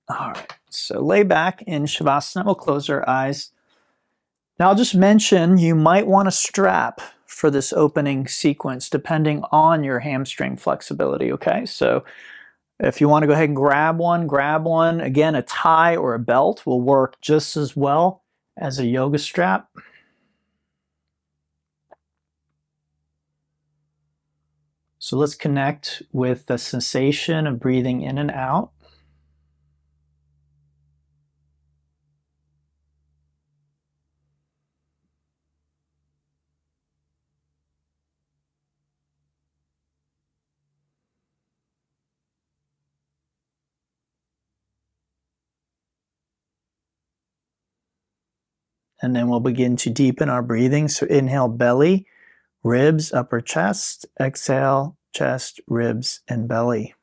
All right, so lay back in Shavasana. We'll close our eyes. Now I'll just mention you might want to strap for this opening sequence depending on your hamstring flexibility, okay? So if you want to go ahead and grab one, grab one. Again, a tie or a belt will work just as well as a yoga strap. So let's connect with the sensation of breathing in and out. And then we'll begin to deepen our breathing. So inhale, belly, ribs, upper chest. Exhale, chest, ribs, and belly.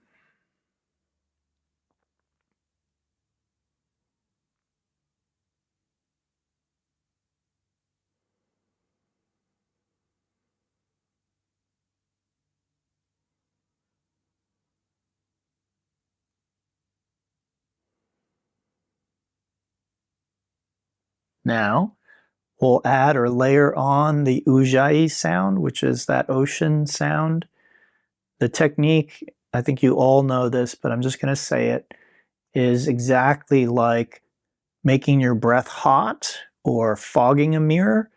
Now, we'll add or layer on the Ujjayi sound, which is that ocean sound. The technique, I think you all know this, but I'm just going to say it, is exactly like making your breath hot or fogging a mirror.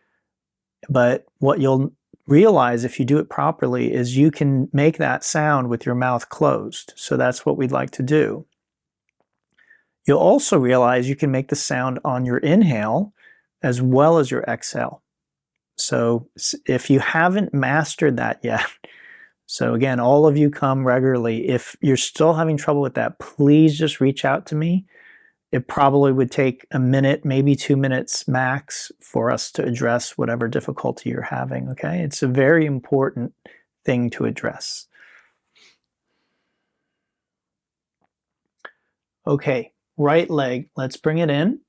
But what you'll realize if you do it properly is you can make that sound with your mouth closed. So that's what we'd like to do. You'll also realize you can make the sound on your inhale as well as your exhale. So if you haven't mastered that yet, so again, all of you come regularly. If you're still having trouble with that, please just reach out to me. It probably would take a minute, maybe 2 minutes max for us to address whatever difficulty you're having, okay? It's a very important thing to address. Okay, right leg, let's bring it in.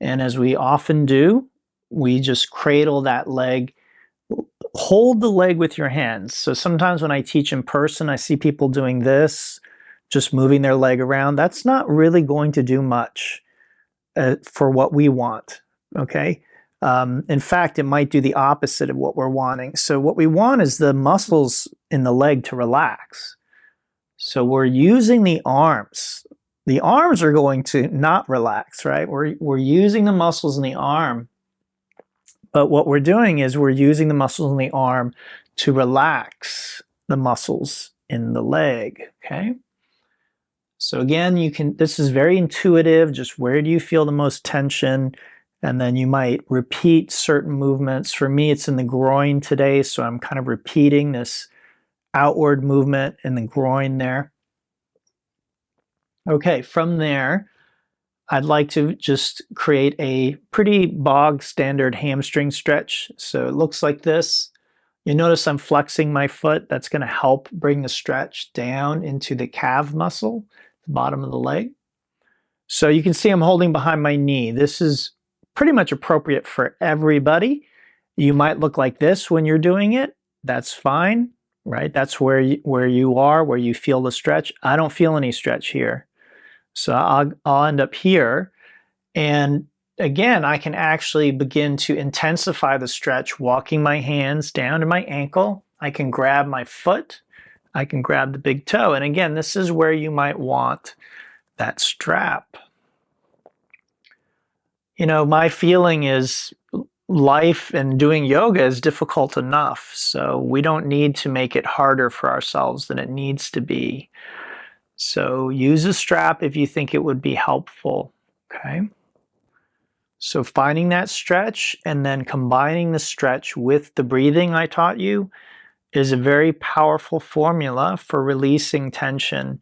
And as we often do, we just cradle that leg. Hold the leg with your hands. So sometimes when I teach in person, I see people doing this, just moving their leg around. That's not really going to do much for what we want, okay? In fact, it might do the opposite of what we're wanting. So what we want is the muscles in the leg to relax. So we're using the arms. The arms are going to not relax, right? We're using the muscles in the arm, but what we're doing is we're using the muscles in the arm to relax the muscles in the leg, okay? So again, this is very intuitive, just where do you feel the most tension? And then you might repeat certain movements. For me, it's in the groin today, so I'm kind of repeating this outward movement in the groin there. Okay, from there, I'd like to just create a pretty bog standard hamstring stretch. So it looks like this. You notice I'm flexing my foot. That's going to help bring the stretch down into the calf muscle, the bottom of the leg. So you can see I'm holding behind my knee. This is pretty much appropriate for everybody. You might look like this when you're doing it. That's fine, right? That's where you are, where you feel the stretch. I don't feel any stretch here. So I'll end up here. And again, I can actually begin to intensify the stretch, walking my hands down to my ankle. I can grab my foot. I can grab the big toe. And again, this is where you might want that strap. You know, my feeling is life and doing yoga is difficult enough. So we don't need to make it harder for ourselves than it needs to be. So use a strap if you think it would be helpful, okay? So finding that stretch and then combining the stretch with the breathing I taught you is a very powerful formula for releasing tension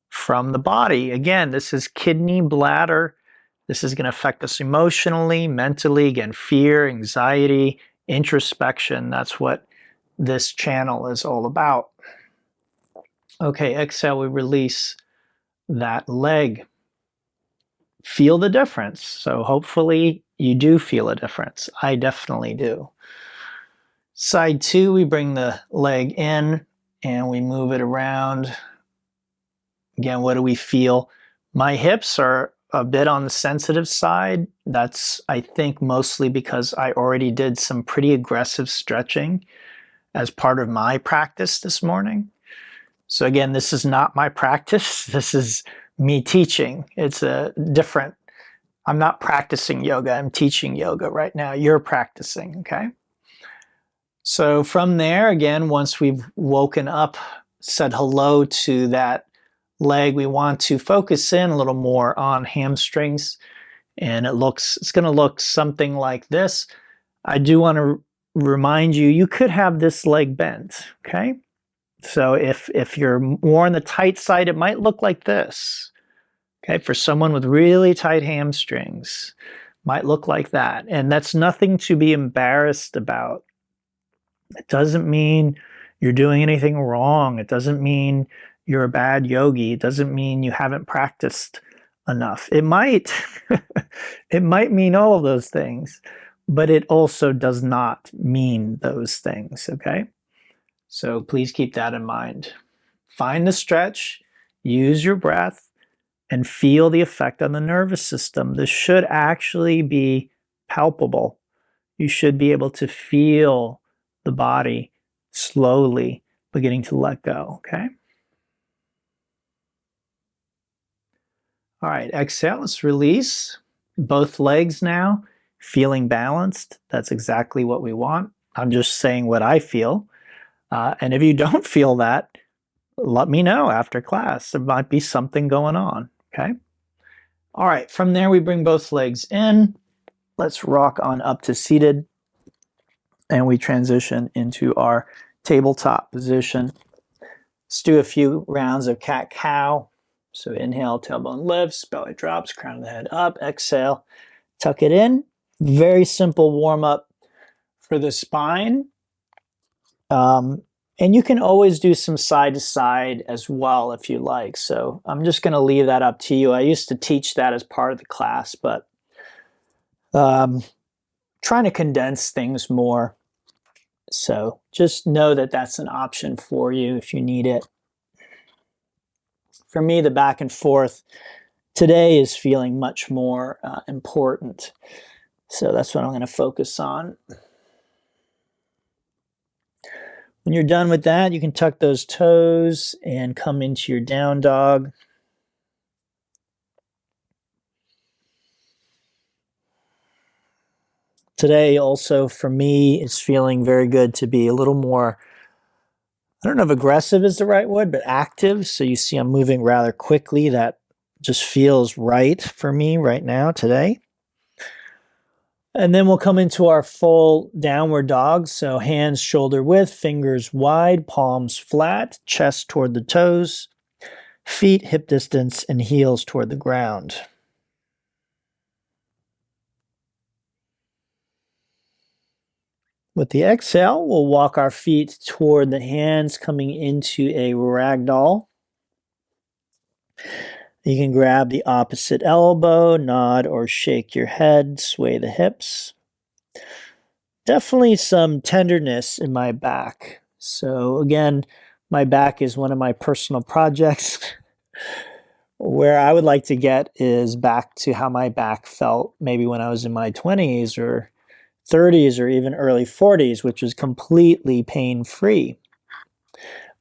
from the body. Again, this is kidney, bladder. This is going to affect us emotionally, mentally, again, fear, anxiety, introspection. That's what this channel is all about. Okay, exhale, we release that leg. Feel the difference. So hopefully you do feel a difference. I definitely do. Side two, we bring the leg in and we move it around. Again, what do we feel? My hips are a bit on the sensitive side. That's, I think, mostly because I already did some pretty aggressive stretching as part of my practice this morning. So again, this is not my practice. This is me teaching. It's a different, I'm not practicing yoga. I'm teaching yoga right now. You're practicing, okay? So from there, again, once we've woken up, said hello to that leg, we want to focus in a little more on hamstrings. And it's going to look something like this. I do want to remind you, you could have this leg bent, okay? So if you're more on the tight side, it might look like this. Okay, for someone with really tight hamstrings, might look like that. And that's nothing to be embarrassed about. It doesn't mean you're doing anything wrong. It doesn't mean you're a bad yogi. It doesn't mean you haven't practiced enough. It might, it might mean all of those things, but it also does not mean those things, okay? So please keep that in mind. Find the stretch, use your breath, and feel the effect on the nervous system. This should actually be palpable. You should be able to feel the body slowly beginning to let go, okay? All right, exhale, let's release. Both legs now, feeling balanced. That's exactly what we want. I'm just saying what I feel. And if you don't feel that, let me know after class. There might be something going on, okay? All right, from there we bring both legs in. Let's rock on up to seated. And we transition into our tabletop position. Let's do a few rounds of cat-cow. So inhale, tailbone lifts, belly drops, crown of the head up. Exhale, tuck it in. Very simple warm-up for the spine. And you can always do some side to side as well if you like. So I'm just going to leave that up to you. I used to teach that as part of the class, but trying to condense things more. So just know that that's an option for you if you need it. For me, the back and forth today is feeling much more important. So that's what I'm going to focus on. When you're done with that, you can tuck those toes and come into your down dog. Today also for me is feeling very good to be a little more, I don't know if aggressive is the right word, but active. So you see I'm moving rather quickly. That just feels right for me right now today. And then we'll come into our full downward dog. So hands shoulder width, fingers wide, palms flat, chest toward the toes, feet hip distance, and heels toward the ground. With the exhale, we'll walk our feet toward the hands, coming into a ragdoll. You can grab the opposite elbow, nod or shake your head, sway the hips. Definitely some tenderness in my back. So again, my back is one of my personal projects. Where I would like to get is back to how my back felt maybe when I was in my 20s or 30s or even early 40s, which was completely pain-free.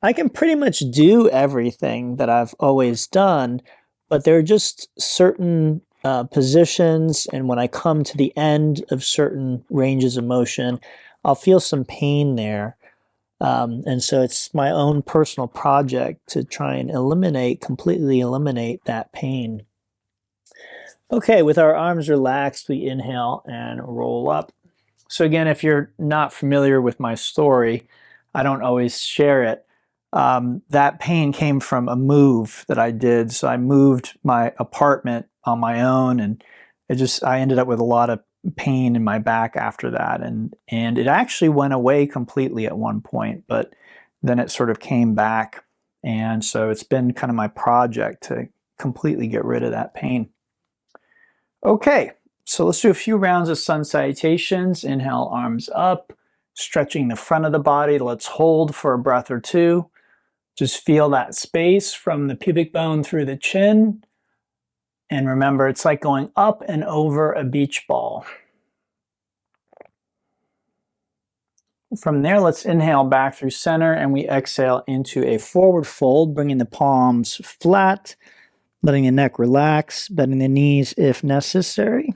I can pretty much do everything that I've always done, but there are just certain positions, and when I come to the end of certain ranges of motion, I'll feel some pain there. And so it's my own personal project to try and completely eliminate that pain. Okay, with our arms relaxed, we inhale and roll up. So again, if you're not familiar with my story, I don't always share it. That pain came from a move that I did. So I moved my apartment on my own, and I ended up with a lot of pain in my back after that. And it actually went away completely at one point, but then it sort of came back. And so it's been kind of my project to completely get rid of that pain. Okay, so let's do a few rounds of sun salutations. Inhale, arms up, stretching the front of the body. Let's hold for a breath or two. Just feel that space from the pubic bone through the chin. And remember, it's like going up and over a beach ball. From there, let's inhale back through center and we exhale into a forward fold, bringing the palms flat, letting the neck relax, bending the knees if necessary.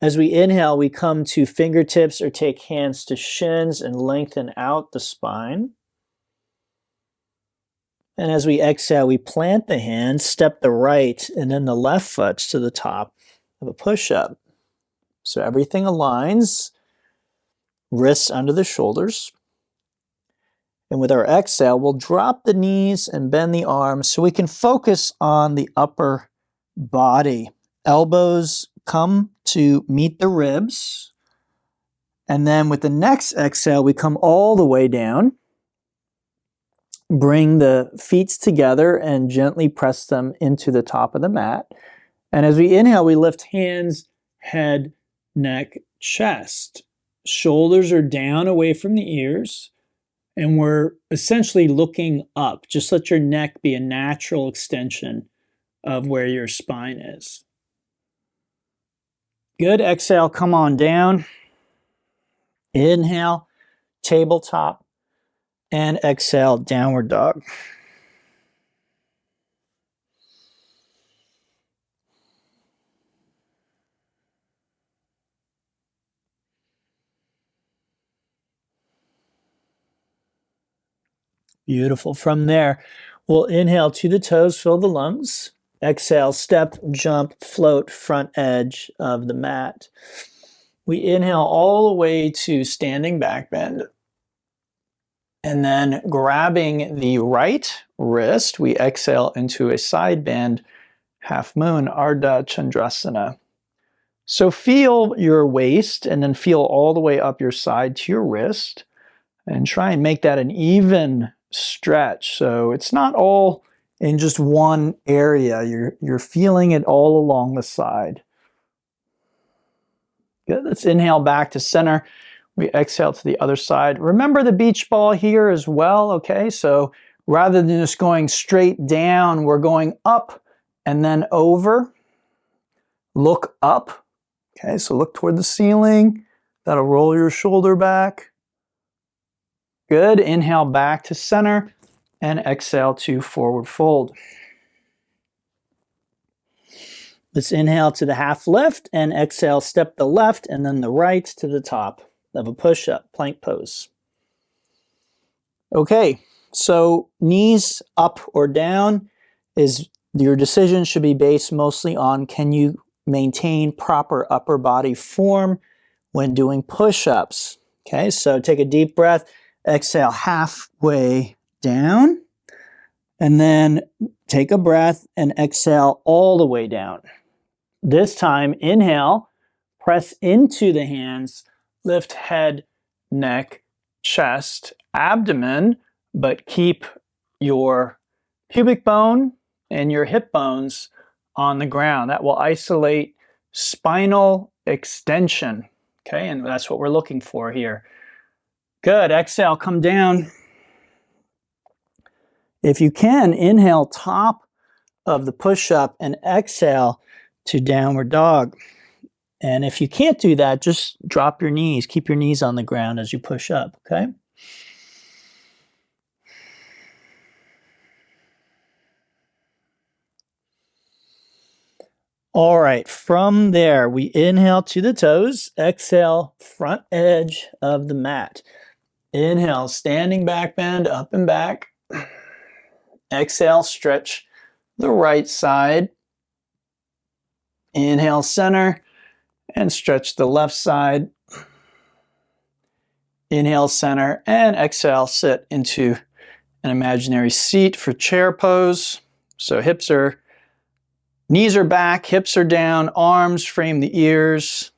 As we inhale, we come to fingertips or take hands to shins and lengthen out the spine. And as we exhale, we plant the hands, step the right and then the left foot to the top of a push-up. So everything aligns, wrists under the shoulders. And with our exhale, we'll drop the knees and bend the arms so we can focus on the upper body. Elbows come to meet the ribs. And then with the next exhale, we come all the way down. Bring the feet together and gently press them into the top of the mat. And as we inhale, we lift hands, head, neck, chest. Shoulders are down away from the ears. And we're essentially looking up. Just let your neck be a natural extension of where your spine is. Good. Exhale, come on down. Inhale, tabletop. And exhale, downward dog. Beautiful. From there, we'll inhale to the toes, fill the lungs. Exhale, step, jump, float, front edge of the mat. We inhale all the way to standing back bend. And then grabbing the right wrist, we exhale into a side bend, half moon, Ardha Chandrasana. So feel your waist and then feel all the way up your side to your wrist and try and make that an even stretch. So it's not all in just one area. You're feeling it all along the side. Good. Let's inhale back to center. We exhale to the other side. Remember the beach ball here as well, okay? So rather than just going straight down, we're going up and then over. Look up, okay? So look toward the ceiling. That'll roll your shoulder back. Good. Inhale back to center and exhale to forward fold. Let's inhale to the half lift and exhale, step the left and then the right to the top of a push-up, plank pose. Okay, so knees up or down is your decision should be based mostly on can you maintain proper upper body form when doing push-ups. Okay, so take a deep breath. Exhale halfway down, and then take a breath and exhale all the way down. This time, inhale, press into the hands, lift head, neck, chest, abdomen, but keep your pubic bone and your hip bones on the ground. That will isolate spinal extension, okay? And that's what we're looking for here. Good. Exhale, come down. If you can, inhale top of the push-up and exhale to downward dog. And if you can't do that, just drop your knees. Keep your knees on the ground as you push up, okay? All right, from there, we inhale to the toes, exhale, front edge of the mat. Inhale, standing back bend, up and back. Exhale, stretch the right side. Inhale, center, and stretch the left side. Inhale, center, and exhale, sit into an imaginary seat for chair pose. So knees are back, hips are down, arms frame the ears,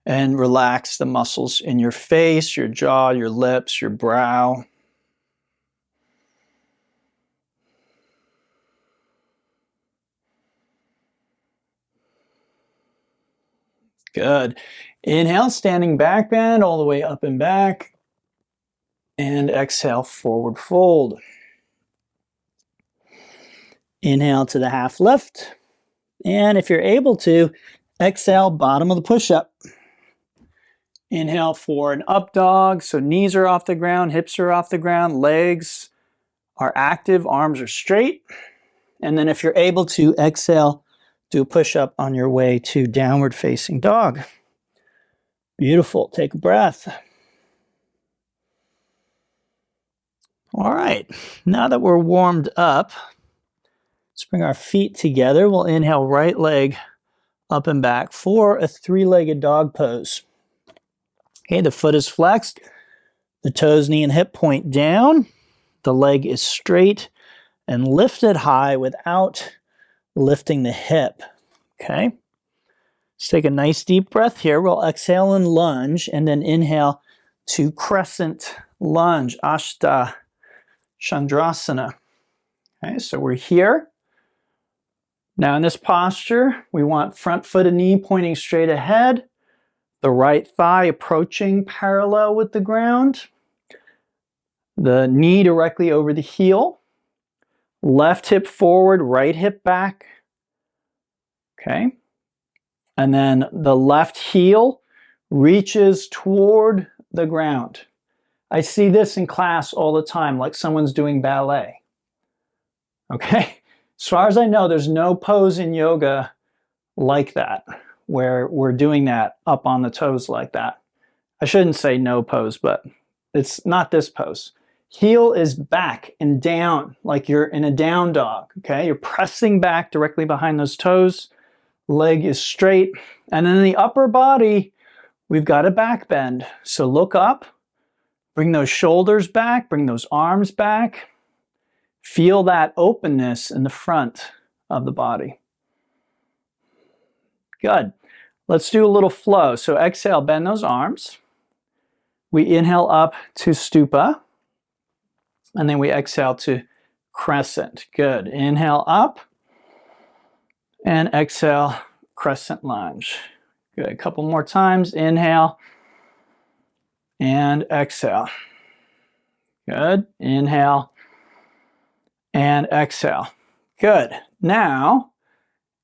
and relax the muscles in your face, your jaw, your lips, your brow. Good. Inhale, standing back bend all the way up and back. And exhale, forward fold. Inhale to the half lift. And if you're able to, exhale, bottom of the push-up. Inhale for an up dog. So knees are off the ground, hips are off the ground, legs are active, arms are straight. And then if you're able to, exhale, do a push-up on your way to downward facing dog. Beautiful. Take a breath. All right. Now that we're warmed up, let's bring our feet together. We'll inhale, right leg up and back for a three-legged dog pose. Okay, the foot is flexed. The toes, knee, and hip point down. The leg is straight and lifted high without lifting the hip. Okay. Let's take a nice deep breath here. We'll exhale and lunge, and then inhale to crescent lunge, Ashta Chandrasana. Okay, so we're here. Now in this posture, we want front foot and knee pointing straight ahead, the right thigh approaching parallel with the ground, the knee directly over the heel, left hip forward, right hip back. Okay. And then the left heel reaches toward the ground. I see this in class all the time, like someone's doing ballet. Okay. As far as I know, there's no pose in yoga like that, where we're doing that up on the toes like that. I shouldn't say no pose, but it's not this pose. Heel is back and down, like you're in a down dog, okay? You're pressing back directly behind those toes. Leg is straight. And then in the upper body, we've got a back bend. So look up, bring those shoulders back, bring those arms back. Feel that openness in the front of the body. Good. Let's do a little flow. So exhale, bend those arms. We inhale up to stupa. And then we exhale to crescent. Good. Inhale up. And exhale, crescent lunge. Good. A couple more times. Inhale. And exhale. Good. Inhale. And exhale. Good. Now,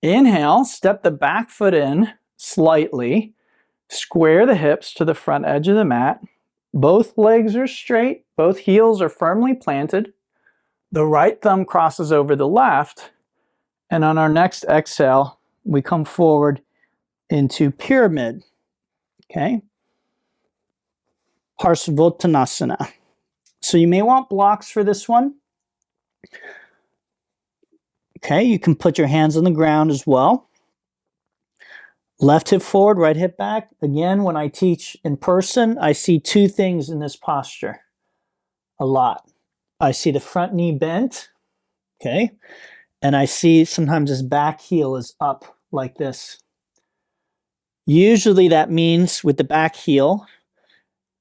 inhale, step the back foot in slightly, square the hips to the front edge of the mat. Both legs are straight, both heels are firmly planted. The right thumb crosses over the left, and on our next exhale, we come forward into pyramid. Okay? Parsvottanasana. So you may want blocks for this one. Okay, you can put your hands on the ground as well. Left hip forward, right hip back. Again, when I teach in person, I see two things in this posture a lot. I see the front knee bent, okay? And I see sometimes this back heel is up like this. Usually that means with the back heel,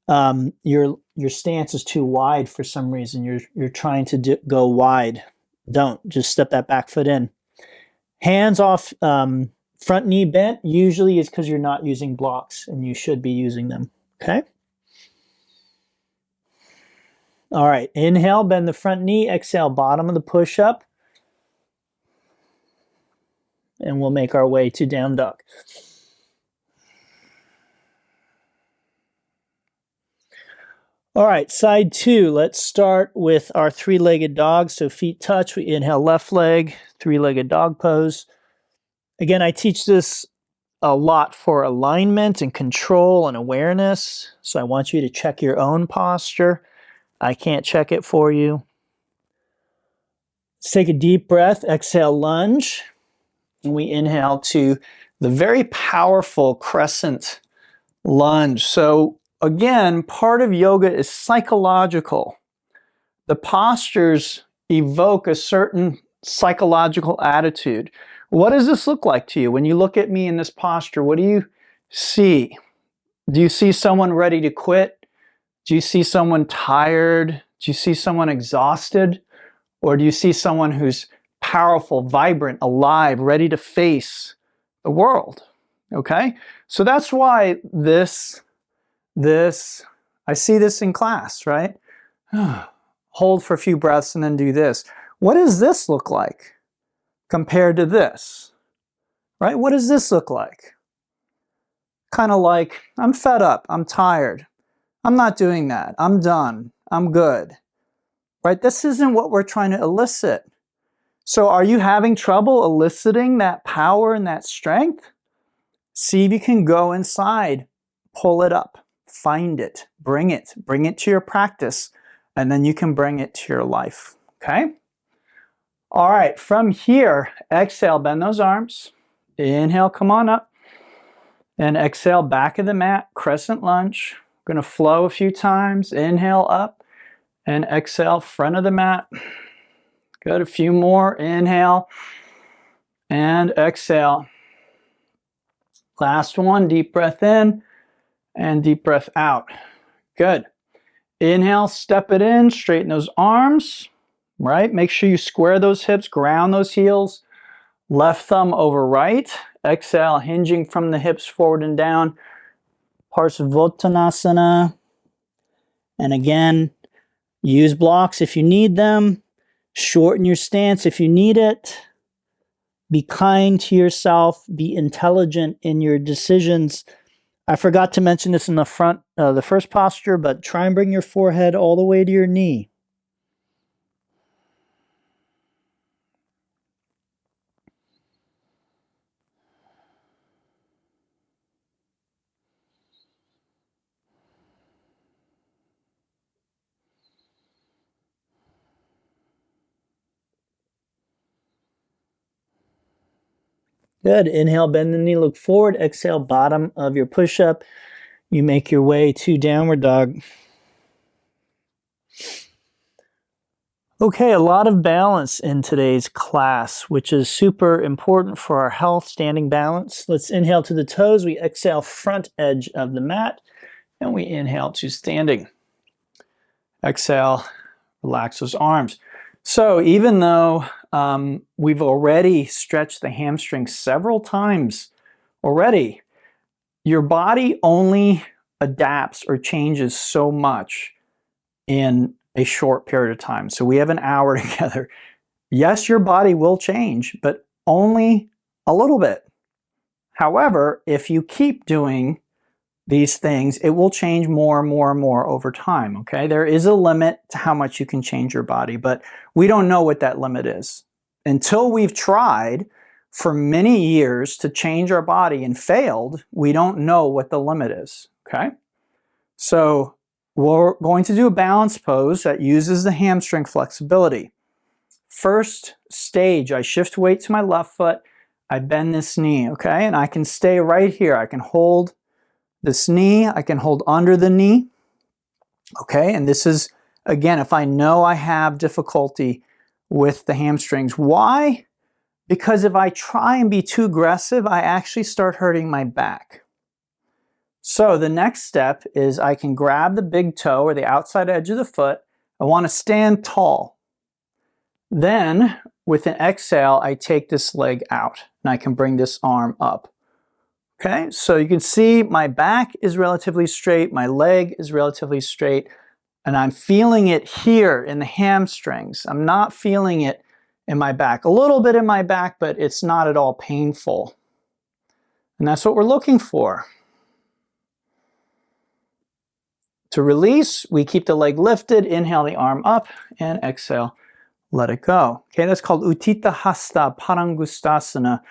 your stance is too wide for some reason. You're trying to go wide. Don't. Just step that back foot in. Hands off, front knee bent usually is because you're not using blocks, and you should be using them. Okay? All right. Inhale, bend the front knee. Exhale, bottom of the push-up. And we'll make our way to down dog. All right, side two. Let's start with our three-legged dog. So feet touch. We inhale left leg, three-legged dog pose. Again, I teach this a lot for alignment and control and awareness. So I want you to check your own posture. I can't check it for you. Let's take a deep breath. Exhale, lunge. And we inhale to the very powerful crescent lunge. So again, part of yoga is psychological. The postures evoke a certain psychological attitude. What does this look like to you? When you look at me in this posture, what do you see? Do you see someone ready to quit? Do you see someone tired? Do you see someone exhausted? Or do you see someone who's powerful, vibrant, alive, ready to face the world? Okay? So that's why this, I see this in class, right? Hold for a few breaths and then do this. What does this look like? compared to this, right? What does this look like? Kind of like, I'm fed up, I'm tired, I'm not doing that, I'm done, I'm good, right? This isn't what we're trying to elicit. So are you having trouble eliciting that power and that strength? See if you can go inside, pull it up, find it, bring it to your practice, and then you can bring it to your life, okay? All right, from here, exhale, bend those arms. Inhale, come on up. And exhale, back of the mat, crescent lunge. We're going to flow a few times. Inhale up and exhale, front of the mat. Good, a few more. Inhale and exhale. Last one, deep breath in and deep breath out. Good. Inhale, step it in, straighten those arms, right? Make sure you square those hips, ground those heels. Left thumb over right. Exhale, hinging from the hips forward and down. Parsvottanasana. And again, use blocks if you need them. Shorten your stance if you need it. Be kind to yourself. Be intelligent in your decisions. I forgot to mention this in the front, the first posture, but try and bring your forehead all the way to your knee. Good. Inhale, bend the knee, look forward. Exhale, bottom of your push-up. You make your way to downward dog. Okay, a lot of balance in today's class, which is super important for our health, standing balance. Let's inhale to the toes. We exhale front edge of the mat, and we inhale to standing. Exhale, relax those arms. So even though we've already stretched the hamstring several times already, your body only adapts or changes so much in a short period of time. So we have an hour together. Yes, your body will change, but only a little bit. However, if you keep doing these things, it will change more and more and more over time, okay? There is a limit to how much you can change your body, but we don't know what that limit is. Until we've tried for many years to change our body and failed, we don't know what the limit is, okay? So we're going to do a balance pose that uses the hamstring flexibility. First stage, I shift weight to my left foot, I bend this knee, okay? And I can stay right here. I can hold this knee, I can hold under the knee, okay? And this is, again, if I know I have difficulty with the hamstrings. Why? Because if I try and be too aggressive, I actually start hurting my back. So the next step is I can grab the big toe or the outside edge of the foot. I want to stand tall. Then, with an exhale, I take this leg out and I can bring this arm up. Okay, so you can see my back is relatively straight, my leg is relatively straight, and I'm feeling it here in the hamstrings. I'm not feeling it in my back. A little bit in my back, but it's not at all painful. And that's what we're looking for. To release, we keep the leg lifted, inhale the arm up, and exhale, let it go. Okay, that's called Utthita Hasta Padangusthasana.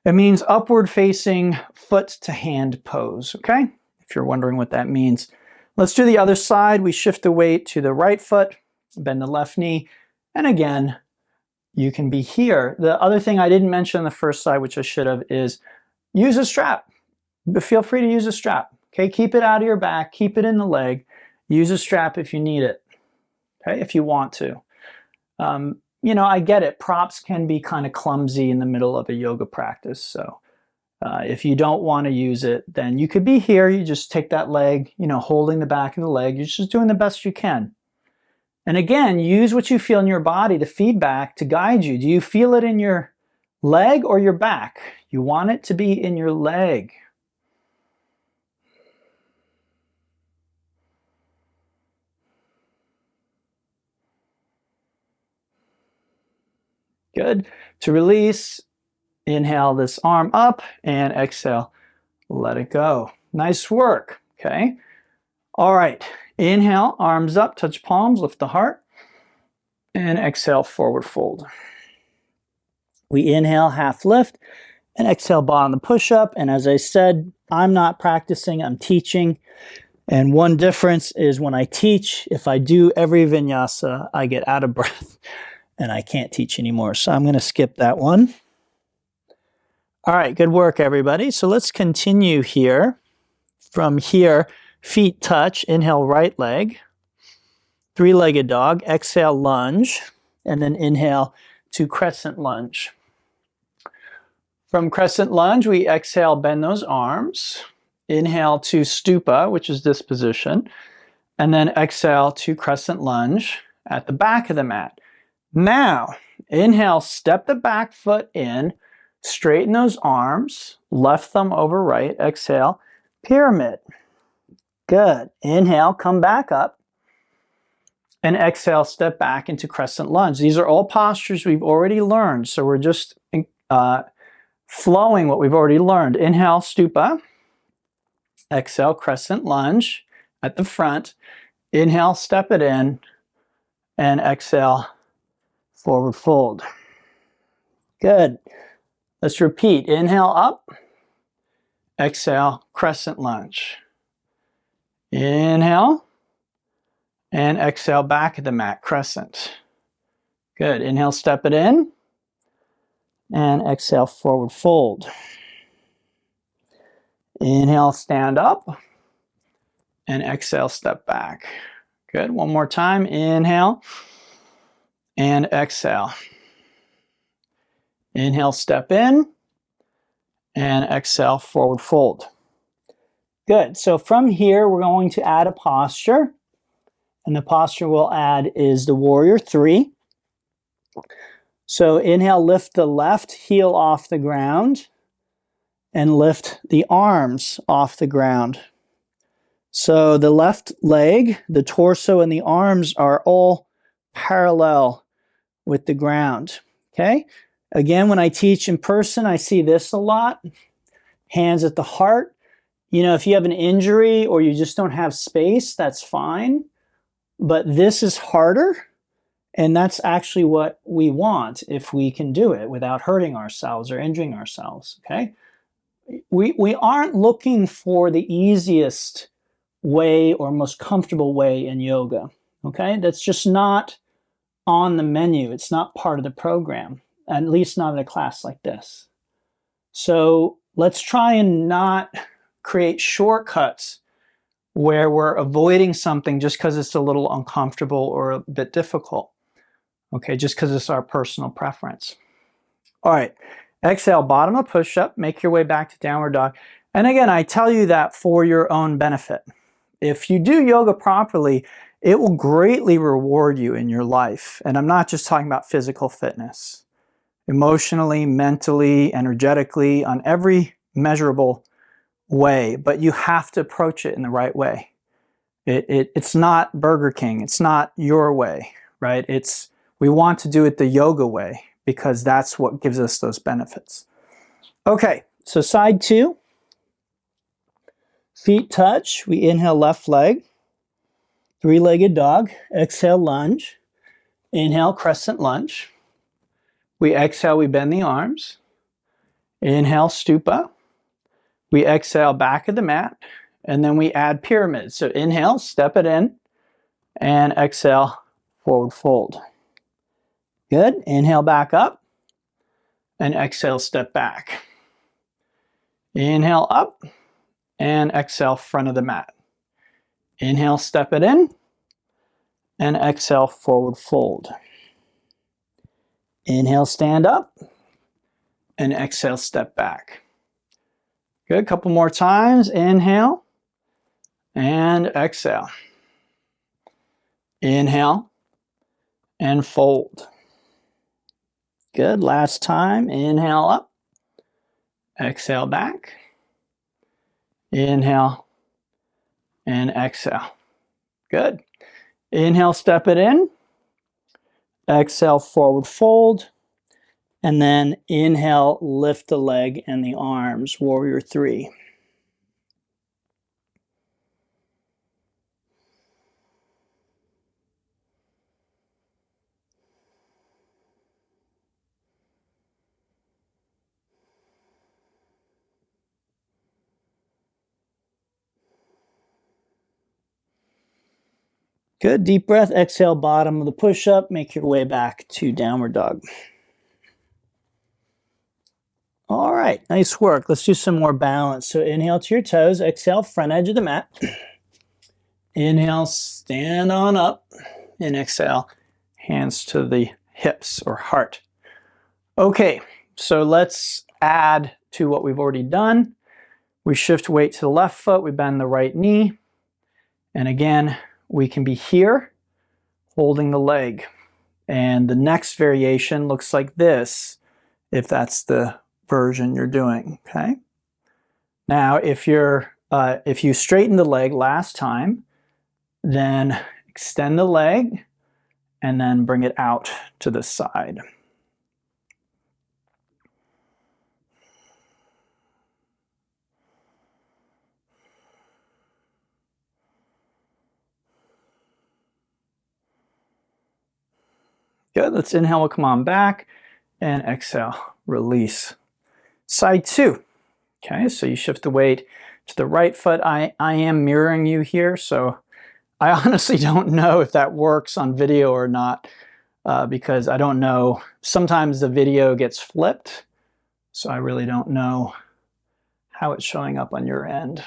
It means upward facing foot to hand pose, okay? If you're wondering what that means. Let's do the other side. We shift the weight to the right foot, bend the left knee, and again, you can be here. The other thing I didn't mention on the first side, which I should have, is use a strap. But feel free to use a strap, okay? Keep it out of your back, keep it in the leg. Use a strap if you need it, okay? If you want to. You know, I get it. Props can be kind of clumsy in the middle of a yoga practice. So if you don't want to use it, then you could be here. You just take that leg, you know, holding the back of the leg. You're just doing the best you can. And again, use what you feel in your body, the feedback to guide you. Do you feel it in your leg or your back? You want it to be in your leg. Good. To release, inhale this arm up and exhale, let it go. Nice work, okay? All right, inhale, arms up, touch palms, lift the heart, and exhale, forward fold. We inhale, half lift, and exhale, bottom the push-up. And as I said, I'm not practicing, I'm teaching. And one difference is when I teach, if I do every vinyasa, I get out of breath and I can't teach anymore. So I'm going to skip that one. All right, good work, everybody. So let's continue here. From here, feet touch, inhale, right leg, three-legged dog, exhale, lunge, and then inhale to crescent lunge. From crescent lunge, we exhale, bend those arms. Inhale to stupa, which is this position, and then exhale to crescent lunge at the back of the mat. Now, inhale, step the back foot in, straighten those arms, left thumb over right, exhale, pyramid. Good. Inhale, come back up, and exhale, step back into crescent lunge. These are all postures we've already learned, so we're just flowing what we've already learned. Inhale, stupa. Exhale, crescent lunge at the front. Inhale, step it in, and exhale, forward fold. Good. Let's repeat. Inhale up, exhale, crescent lunge. Inhale, and exhale back at the mat, crescent. Good. Inhale, step it in, and exhale, forward fold. Inhale, stand up, and exhale, step back. Good. One more time. Inhale and exhale. Inhale, step in, and exhale, forward fold. Good. So from here, we're going to add a posture, and the posture we'll add is the warrior three. So inhale, lift the left heel off the ground, and lift the arms off the ground. So the left leg, the torso, and the arms are all parallel with the ground, okay? Again, when I teach in person, I see this a lot. Hands at the heart. You know, if you have an injury or you just don't have space, that's fine. But this is harder, and that's actually what we want if we can do it without hurting ourselves or injuring ourselves, okay? We aren't looking for the easiest way or most comfortable way in yoga, okay? That's just not on the menu. It's not part of the program, at least not in a class like this. So let's try and not create shortcuts where we're avoiding something just because it's a little uncomfortable or a bit difficult, okay? Just because it's our personal preference. All right. Exhale, bottom of push-up, make your way back to downward dog. And again, I tell you that for your own benefit. If you do yoga properly, it will greatly reward you in your life. And I'm not just talking about physical fitness. Emotionally, mentally, energetically, on every measurable way. But you have to approach it in the right way. It's not Burger King. It's not your way, right? We want to do it the yoga way, because that's what gives us those benefits. Okay, so side two. Feet touch. We inhale left leg. Three-legged dog. Exhale, lunge. Inhale, crescent lunge. We exhale, we bend the arms. Inhale, stupa. We exhale, back of the mat. And then we add pyramid. So inhale, step it in. And exhale, forward fold. Good. Inhale, back up. And exhale, step back. Inhale, up. And exhale, front of the mat. Inhale, step it in. And exhale, forward fold. Inhale, stand up. And exhale, step back. Good. Couple more times. Inhale. And exhale. Inhale. And fold. Good. Last time. Inhale up. Exhale back. Inhale. And exhale. Good. Inhale, step it in. Exhale, forward fold. And then inhale, lift the leg and the arms, warrior 3. Good, deep breath, exhale, bottom of the push-up, make your way back to downward dog. All right, nice work. Let's do some more balance. So inhale to your toes, exhale, front edge of the mat. Inhale, stand on up, and exhale, hands to the hips or heart. Okay, so let's add to what we've already done. We shift weight to the left foot, we bend the right knee, and again, we can be here, holding the leg. And the next variation looks like this, if that's the version you're doing, okay? Now, if you straighten the leg last time, then extend the leg and then bring it out to the side. Good, let's inhale, we'll come on back, and exhale, release. Side 2. Okay, so you shift the weight to the right foot. I am mirroring you here, so I honestly don't know if that works on video or not, because I don't know. Sometimes the video gets flipped, so I really don't know how it's showing up on your end.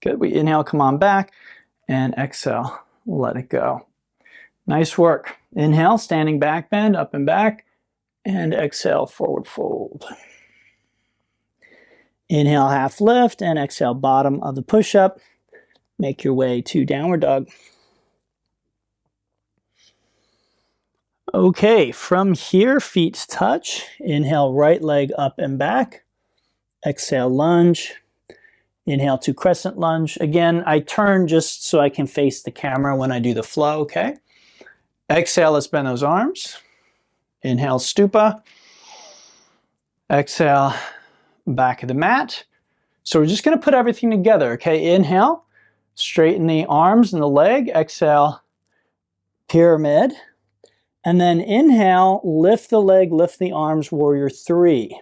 Good, we inhale, come on back, and exhale, let it go. Nice work. Inhale, standing back bend, up and back, and exhale, forward fold. Inhale, half lift, and exhale, bottom of the push-up. Make your way to downward dog. Okay, from here, feet touch. Inhale, right leg up and back. Exhale, lunge. Inhale to crescent lunge. Again, I turn just so I can face the camera when I do the flow, okay? Exhale, let's bend those arms. Inhale, stupa. Exhale, back of the mat. So we're just gonna put everything together, okay? Inhale, straighten the arms and the leg. Exhale, pyramid. And then inhale, lift the leg, lift the arms, warrior 3.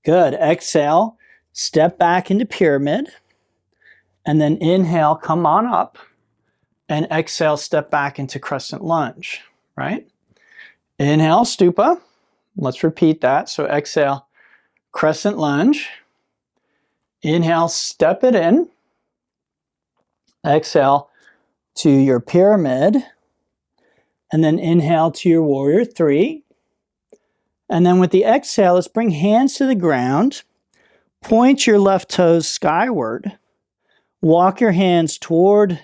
Good, exhale, step back into pyramid. And then inhale, come on up. And exhale, step back into crescent lunge, right? Inhale, stupa. Let's repeat that. So exhale, crescent lunge. Inhale, step it in. Exhale to your pyramid. And then inhale to your warrior 3. And then with the exhale, let's bring hands to the ground. Point your left toes skyward. Walk your hands toward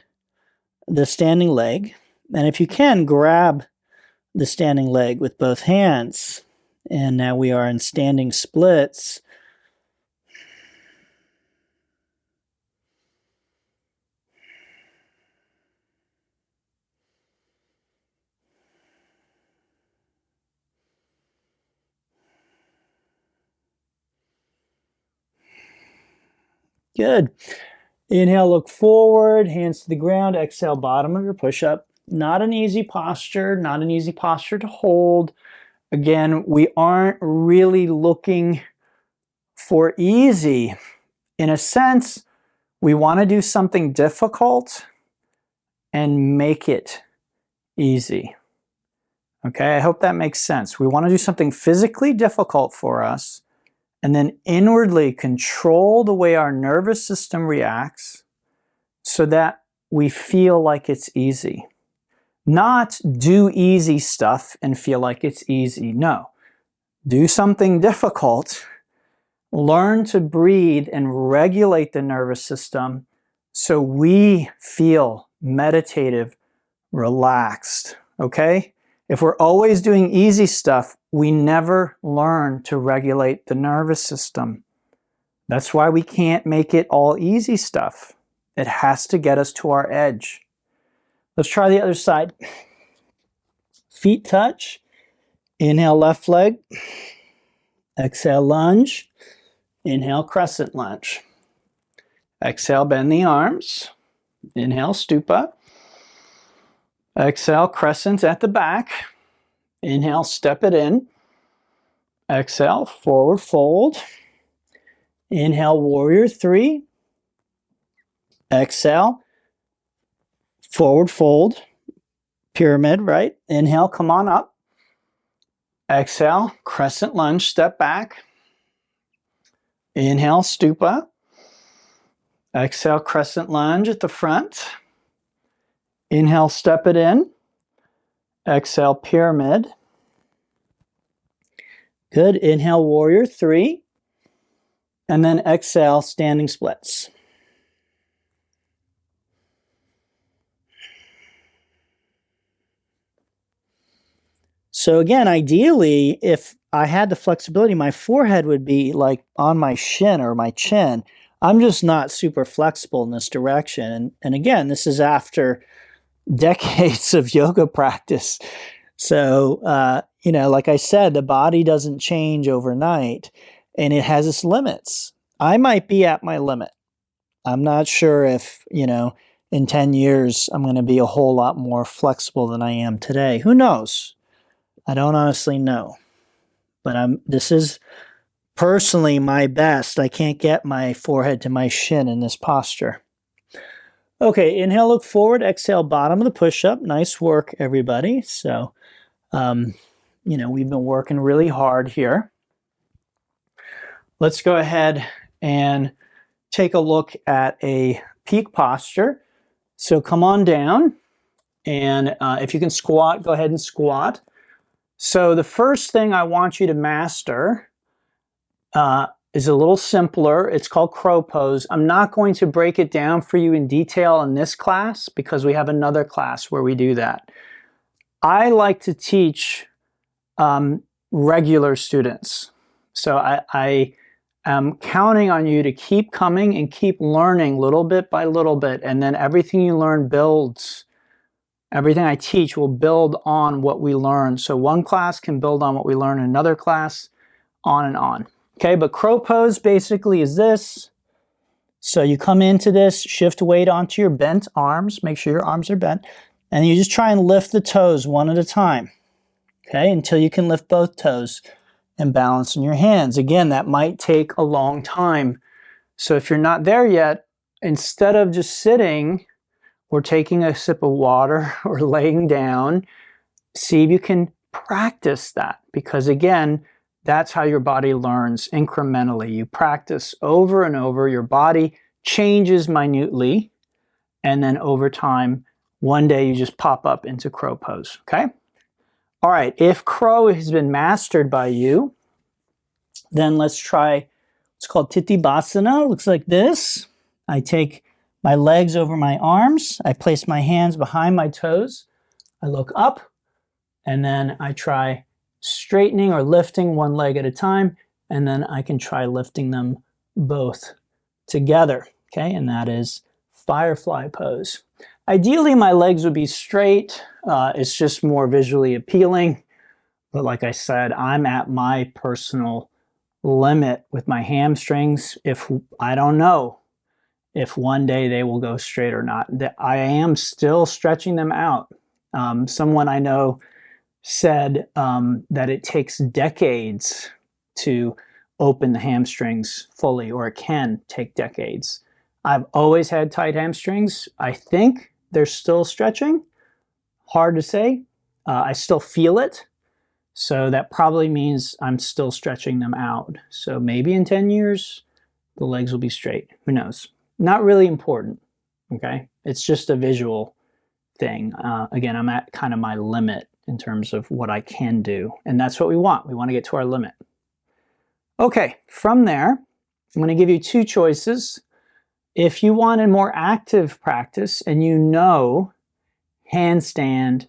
the standing leg. And if you can, grab the standing leg with both hands. And now we are in standing splits. Good. Inhale, look forward, hands to the ground. Exhale, bottom of your push-up. Not an easy posture, not an easy posture to hold. Again, we aren't really looking for easy. In a sense, we want to do something difficult and make it easy. Okay, I hope that makes sense. We want to do something physically difficult for us and then inwardly control the way our nervous system reacts so that we feel like it's easy. Not do easy stuff and feel like it's easy. No. Do something difficult. Learn to breathe and regulate the nervous system so we feel meditative, relaxed. Okay? If we're always doing easy stuff, we never learn to regulate the nervous system. That's why we can't make it all easy stuff. It has to get us to our edge. Let's try the other side. Feet touch. Inhale, left leg. Exhale, lunge. Inhale, crescent lunge. Exhale, bend the arms. Inhale, stupa. Exhale, crescent at the back. Inhale, step it in. Exhale, forward fold. Inhale, warrior three. Exhale, forward fold. Pyramid, right? Inhale, come on up. Exhale, crescent lunge, step back. Inhale, stupa. Exhale, crescent lunge at the front. Inhale, step it in. Exhale, pyramid. Good. Inhale, warrior three. And then exhale, standing splits. So again, ideally, if I had the flexibility, my forehead would be like on my shin or my chin. I'm just not super flexible in this direction. And again, this is after decades of yoga practice. So, you know, like I said, the body doesn't change overnight and it has its limits. I might be at my limit. I'm not sure if, you know, in 10 years, I'm going to be a whole lot more flexible than I am today. Who knows? I don't honestly know. But this is personally my best. I can't get my forehead to my shin in this posture. Okay, inhale, look forward. Exhale, bottom of the push-up. Nice work, everybody. So, you know, we've been working really hard here. Let's go ahead and take a look at a peak posture. So come on down, and if you can squat, go ahead and squat. So the first thing I want you to master is a little simpler. It's called crow pose. I'm not going to break it down for you in detail in this class because we have another class where we do that. I like to teach regular students. So I am counting on you to keep coming and keep learning little bit by little bit, and then everything you learn builds. Everything I teach will build on what we learn. So one class can build on what we learn in another class, on and on. Okay, but crow pose basically is this. So you come into this, shift weight onto your bent arms, make sure your arms are bent, and you just try and lift the toes one at a time, okay, until you can lift both toes and balance in your hands. Again, that might take a long time. So if you're not there yet, instead of just sitting or taking a sip of water or laying down, see if you can practice that, because again, that's how your body learns incrementally. You practice over and over, your body changes minutely, and then over time, one day you just pop up into crow pose, okay? All right, if crow has been mastered by you, then let's try, it's called Titibhasana. It looks like this. I take my legs over my arms, I place my hands behind my toes, I look up, and then I try straightening or lifting one leg at a time, and then I can try lifting them both together, okay? And that is Firefly pose. Ideally, my legs would be straight. It's just more visually appealing. But like I said, I'm at my personal limit with my hamstrings. If I don't know if one day they will go straight or not. I am still stretching them out. Someone I know said that it takes decades to open the hamstrings fully, or it can take decades. I've always had tight hamstrings. I think they're still stretching. Hard to say. I still feel it. So that probably means I'm still stretching them out. So maybe in 10 years, the legs will be straight. Who knows? Not really important, okay? It's just a visual thing. Again, I'm at kind of my limit in terms of what I can do. And that's what we want. We want to get to our limit. Okay, from there, I'm going to give you two choices. If you want a more active practice and you know handstand,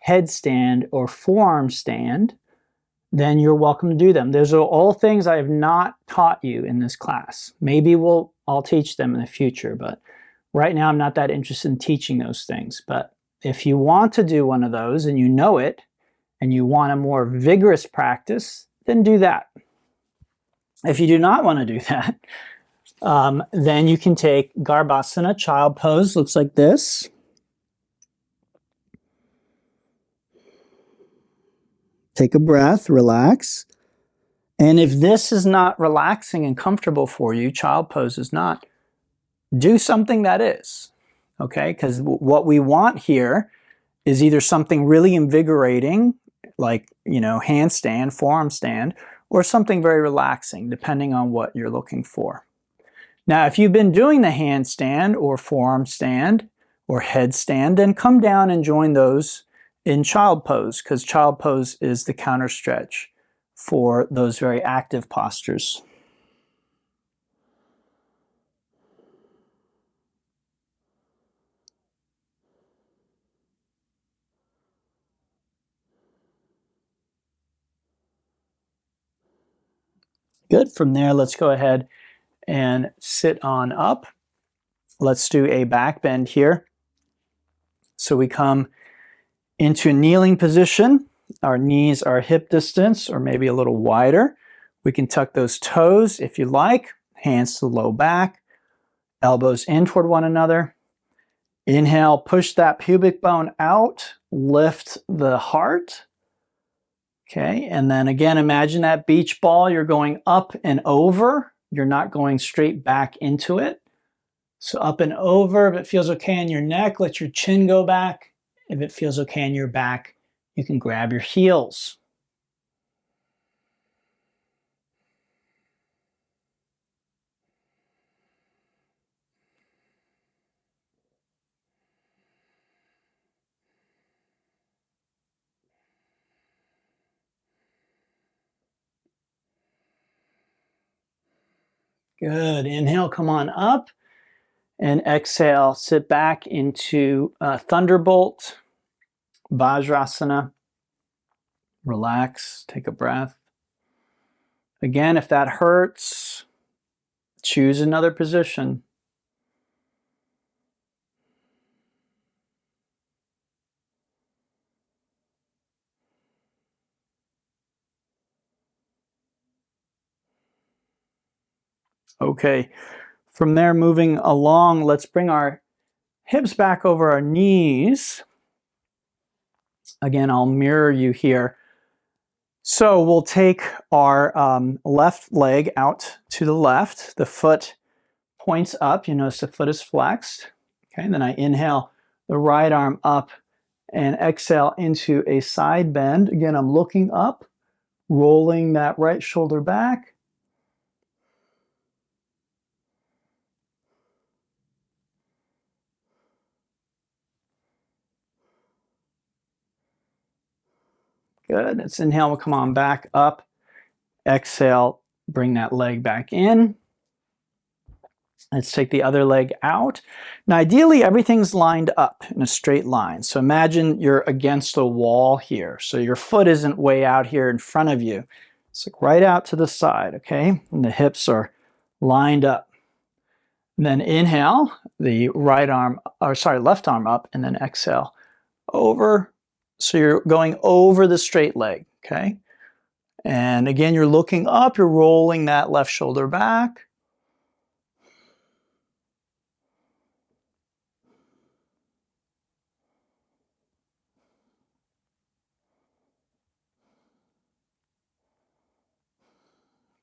headstand, or forearm stand, then you're welcome to do them. Those are all things I have not taught you in this class. Maybe I'll teach them in the future, but right now I'm not that interested in teaching those things. But if you want to do one of those and you know it, and you want a more vigorous practice, then do that. If you do not want to do that, then you can take Garbhasana, child pose, looks like this. Take a breath, relax. And if this is not relaxing and comfortable for you, child pose is not, do something that is, okay? Because what we want here is either something really invigorating, like, you know, handstand, forearm stand, or something very relaxing, depending on what you're looking for. Now, if you've been doing the handstand or forearm stand or headstand, then come down and join those in child pose, because child pose is the counter stretch for those very active postures. Good. From there, let's go ahead and sit on up. Let's do a back bend here. So we come into a kneeling position. Our knees are hip distance or maybe a little wider. We can tuck those toes if you like, hands to the low back, elbows in toward one another. Inhale, push that pubic bone out, lift the heart. Okay, and then again, imagine that beach ball, you're going up and over. You're not going straight back into it. So up and over. If it feels okay in your neck, let your chin go back. If it feels okay in your back, you can grab your heels. Good. Inhale, come on up. And exhale, sit back into Thunderbolt, Vajrasana. Relax, take a breath. Again, if that hurts, choose another position. Okay, from there, moving along, let's bring our hips back over our knees. Again, I'll mirror you here. So we'll take our left leg out to the left. The foot points up. You notice the foot is flexed. Okay, and then I inhale the right arm up and exhale into a side bend. Again, I'm looking up, rolling that right shoulder back. Good. Let's inhale. We'll come on back up. Exhale. Bring that leg back in. Let's take the other leg out. Now, ideally, everything's lined up in a straight line. So imagine you're against a wall here. So your foot isn't way out here in front of you. It's like right out to the side, okay? And the hips are lined up. And then inhale, the left arm up, and then exhale over. So you're going over the straight leg, okay? And again, you're looking up, you're rolling that left shoulder back.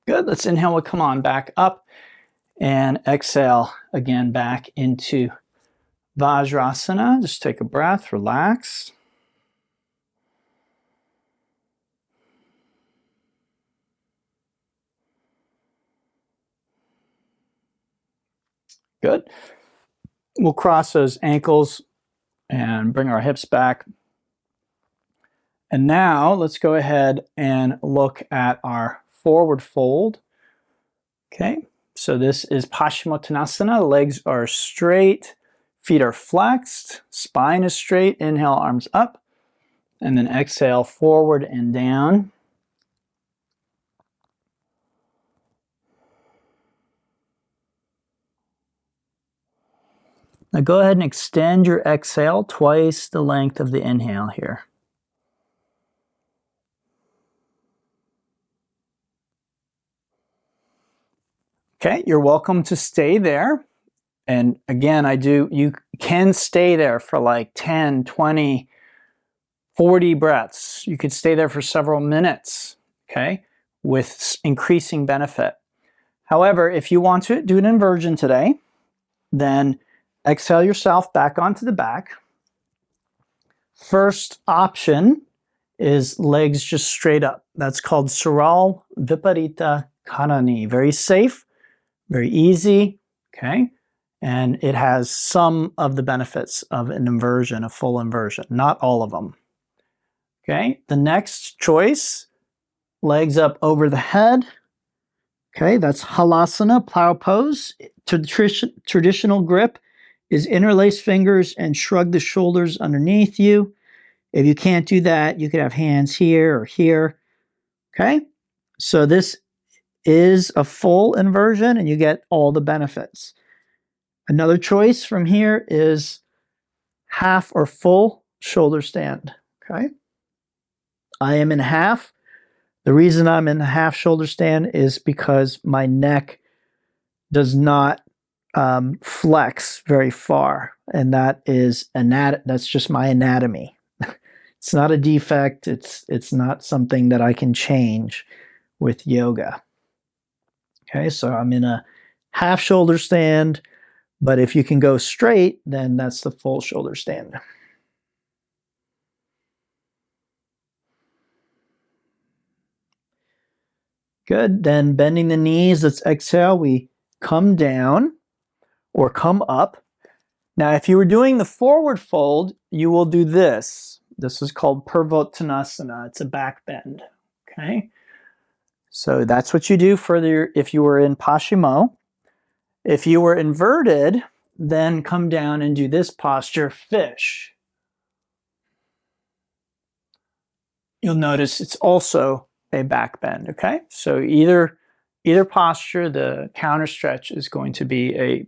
Good, let's inhale, we'll come on back up and exhale again back into Vajrasana. Just take a breath, relax. Good. We'll cross those ankles and bring our hips back. And now let's go ahead and look at our forward fold. Okay, so this is Paschimottanasana. Legs are straight, feet are flexed, spine is straight. Inhale, arms up, and then exhale, forward and down. Now go ahead and extend your exhale twice the length of the inhale here. Okay, you're welcome to stay there. And again, you can stay there for like 10, 20, 40 breaths. You could stay there for several minutes, okay, with increasing benefit. However, if you want to do an inversion today, then exhale yourself back onto the back. First option is legs just straight up. That's called Saral Viparita Kanani. Very safe, very easy, okay? And it has some of the benefits of an inversion, a full inversion, not all of them. Okay, the next choice, legs up over the head. Okay, that's Halasana, plow pose. Traditional grip is interlace fingers and shrug the shoulders underneath you. If you can't do that, you could have hands here or here. Okay, so this is a full inversion and you get all the benefits. Another choice from here is half or full shoulder stand. Okay, I am in half. The reason I'm in the half shoulder stand is because my neck does not flex very far, and that's just my anatomy. It's not a defect. It's not something that I can change with yoga. Okay, so I'm in a half shoulder stand, but if you can go straight, then that's the full shoulder stand. Good, then bending the knees, let's exhale, we come down or come up. Now, if you were doing the forward fold, you will do this. This is called Purvottanasana. It's a back bend, okay? So that's what you do if you were in Paschimot. If you were inverted, then come down and do this posture, fish. You'll notice it's also a back bend, okay? So either posture, the counter stretch is going to be a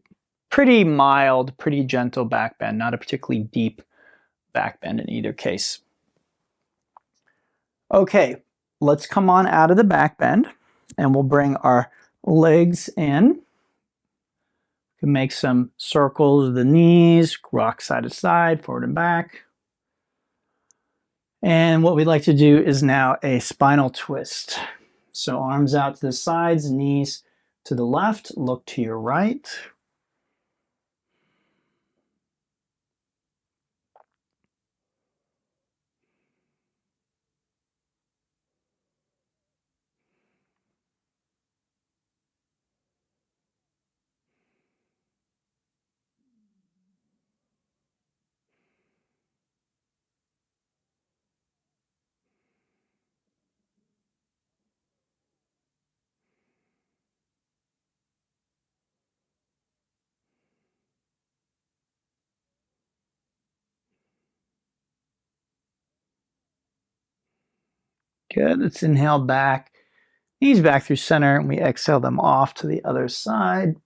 pretty mild, pretty gentle back bend, not a particularly deep back bend in either case. Okay, let's come on out of the back bend and we'll bring our legs in. We can make some circles with the knees, rock side to side, forward and back. And what we'd like to do is now a spinal twist. So arms out to the sides, knees to the left, look to your right. Good, let's inhale back, knees back through center, and we exhale them off to the other side.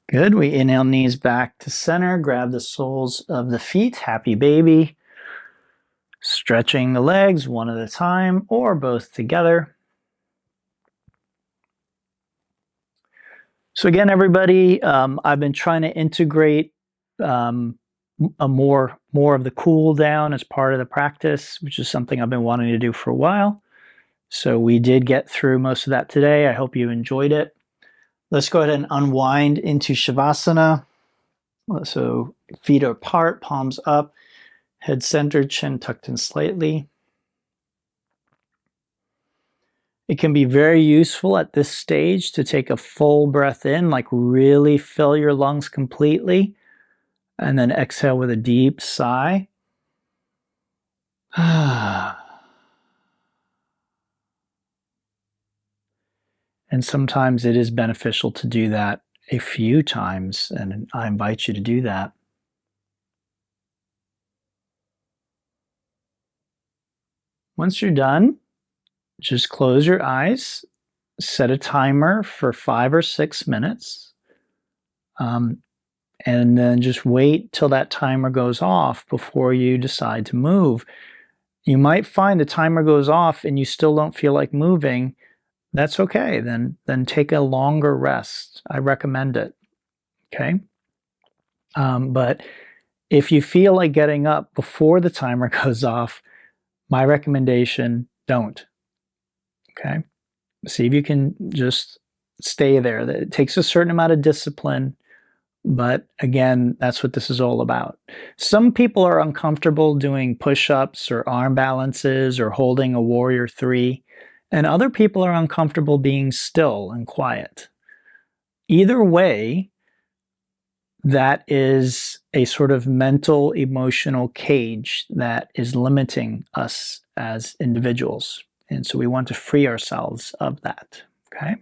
Good, we inhale knees back to center, grab the soles of the feet, happy baby. Stretching the legs one at a time or both together. So again, everybody, I've been trying to integrate more of the cool down as part of the practice, which is something I've been wanting to do for a while. So we did get through most of that today. I hope you enjoyed it. Let's go ahead and unwind into Shavasana. So Feet are apart, palms up, head centered, chin tucked in slightly. It can be very useful at this stage to take a full breath in, like really fill your lungs completely, and then exhale with a deep sigh. And sometimes it is beneficial to do that a few times, and I invite you to do that. Once you're done, just close your eyes, set a timer for 5 or 6 minutes, and then just wait till that timer goes off before you decide to move. You might find the timer goes off and you still don't feel like moving. That's okay. Then take a longer rest. I recommend it. Okay. But if you feel like getting up before the timer goes off, my recommendation, don't. Okay. See if you can just stay there. It takes a certain amount of discipline, but again, that's what this is all about. Some people are uncomfortable doing push-ups or arm balances or holding a warrior 3, and other people are uncomfortable being still and quiet. Either way, that is a sort of mental, emotional cage that is limiting us as individuals. And so we want to free ourselves of that, okay?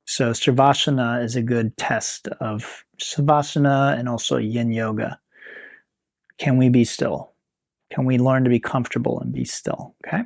So Savasana is a good test of Savasana and also Yin Yoga. Can we be still? Can we learn to be comfortable and be still, okay?